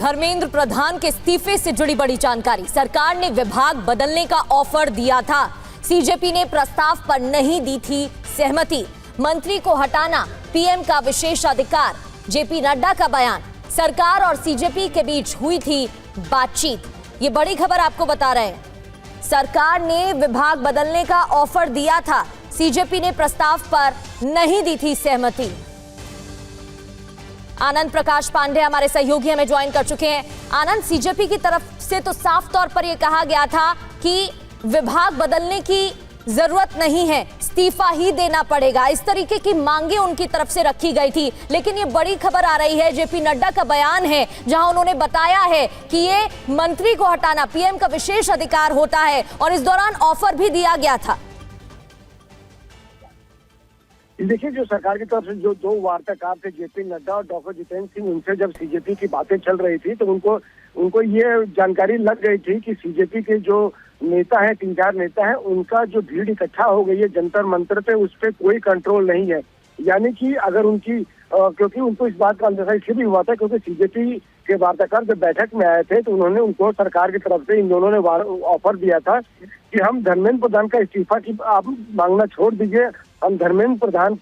धर्मेंद्र प्रधान के इस्तीफे से जुड़ी बड़ी जानकारी। सरकार ने विभाग बदलने का ऑफर दिया था, सीजेपी ने प्रस्ताव पर नहीं दी थी सहमति। मंत्री को हटाना पीएम का विशेषाधिकार, जेपी नड्डा का बयान। सरकार और सीजेपी के बीच हुई थी बातचीत। ये बड़ी खबर आपको बता रहे हैं। सरकार ने विभाग बदलने का ऑफर दिया था, सीजेपी ने प्रस्ताव पर नहीं दी थी सहमति। आनंद प्रकाश पांडे हमारे सहयोगी हमें ज्वाइन कर चुके हैं। आनंद, सीजेपी की तरफ से तो साफ तौर पर यह कहा गया था कि विभाग बदलने की जरूरत नहीं है, इस्तीफा ही देना पड़ेगा, इस तरीके की मांगे उनकी तरफ से रखी गई थी। लेकिन ये बड़ी खबर आ रही है, जेपी नड्डा का बयान है जहां उन्होंने बताया है कि ये मंत्री को हटाना पीएम का विशेष अधिकार होता है और इस दौरान ऑफर भी दिया गया था। देखिए, जो सरकार की तरफ से जो दो वार्ताकार थे, जेपी नड्डा और डॉक्टर जितेंद्र सिंह, उनसे जब सीजेपी की बातें चल रही थी तो उनको ये जानकारी लग गई थी कि सीजेपी के जो नेता है, 3-4 नेता है, उनका जो भीड़ इकट्ठा हो गई है जंतर मंतर पे, उस पर कोई कंट्रोल नहीं है। यानी कि अगर उनकी क्योंकि उनको इस बात का अंदेशा इसलिए भी हुआ था क्योंकि सीजेपी के वार्ताकार जब बैठक में आए थे तो उन्होंने उनको सरकार की तरफ से इन दोनों ने ऑफर दिया था कि हम धर्मेंद्र प्रधान का इस्तीफा की आप मांगना छोड़ दीजिए, हम धर्मेंद्र प्रधान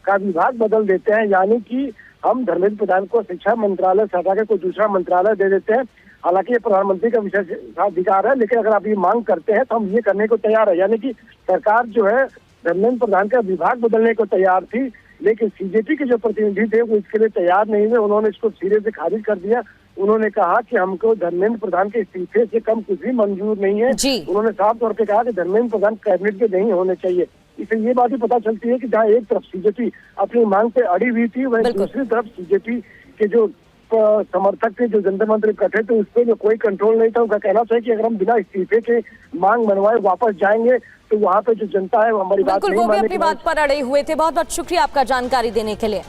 का विभाग बदल देते हैं। यानी कि हम धर्मेंद्र प्रधान को शिक्षा मंत्रालय से हटा के कोई दूसरा मंत्रालय दे देते हैं। हालांकि ये प्रधानमंत्री का विशेषाधिकार है, लेकिन अगर आप ये मांग करते हैं तो हम ये करने को तैयार है। यानी कि सरकार जो है धर्मेंद्र प्रधान का विभाग बदलने को तैयार थी, लेकिन सीजेपी के जो प्रतिनिधि थे वो इसके लिए तैयार नहीं हुए। उन्होंने इसको सिरे से खारिज कर दिया। उन्होंने कहा कि हमको धर्मेंद्र प्रधान के इस्तीफे से कम कुछ भी मंजूर नहीं है। उन्होंने साफ तौर पे कहा कि धर्मेंद्र प्रधान कैबिनेट के नहीं होने चाहिए। इससे ये बात ही पता चलती है कि जहाँ एक तरफ सीजेपी अपनी मांग पे अड़ी हुई थी, वहीं दूसरी तरफ सीजेपी के जो समर्थक थे, जो जंतर मंतर इकट्ठे थे, उस पर जो कोई कंट्रोल नहीं था। उनका कहना था कि अगर हम बिना इस्तीफे के मांग मनवाए वापस जाएंगे तो वहाँ पे जो जनता है वो हमारी बात नहीं मानेगी। वो भी अपनी बात पर अड़े हुए थे। बहुत बहुत शुक्रिया आपका जानकारी देने के लिए।